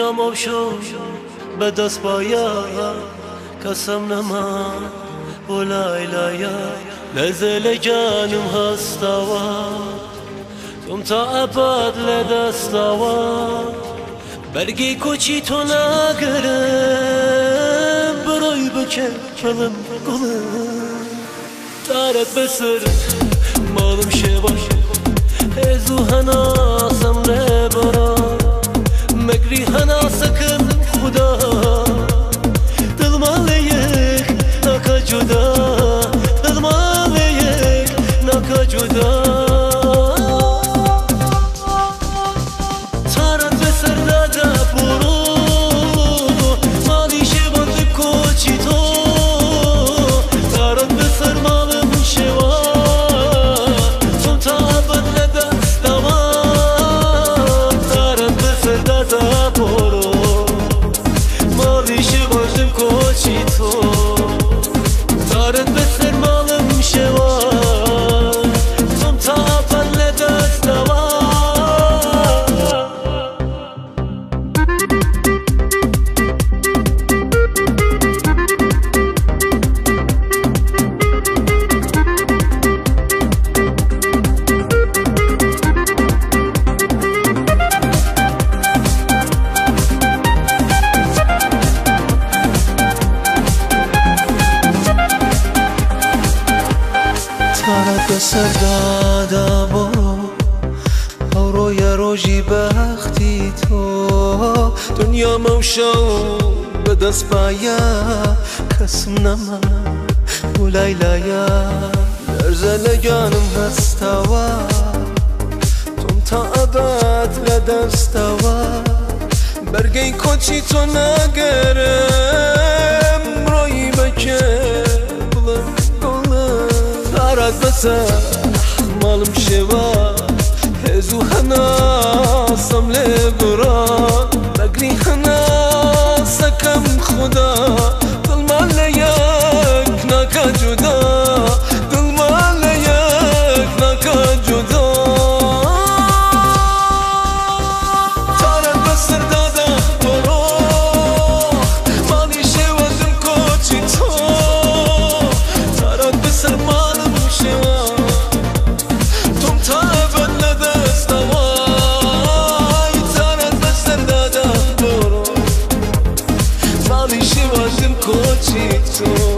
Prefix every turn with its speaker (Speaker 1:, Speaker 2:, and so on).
Speaker 1: دنیام شو به دست باید کسم نمان و لیلایا نزل جانم هستوا تم تا ابد لدستوا برگی کوچی تو نگرم برای بکن کلم گلم دارد بسر مالم شواش هزو هناسم لبرا مگری هنا سکن خدا دل مالیک نکا جدا دل مالیک نکا جدا تارت بسر دادا برو مالی شبان کوچی تو تارت بسر مالم شوا تم تا ابد لدستوا تارت بسر دادا برو مالی شبان کوچی تو تارت بسر مالم شوا تم تا ابد لدستوا تارت بسر دادا برو او روی روژی بختی تو دنیا موشو به دست بایا کسم نمان و لیلایا لرزل جانم هستوا تم تا ابد لدستوا برگی کوچی تو نگرم روی بکن تارت بسر مالم شوا هزو هناسم لبرا مگری هناسکم خدا دل مالیک نکا جدا دل مالیک نکا جدا تارت بسر دادا برو مالی شوازم کوچی تو تارت بسر مالم شوا تم تا ابد لدستوا تارت بسر دادا برو مالی شوازم کوچی تو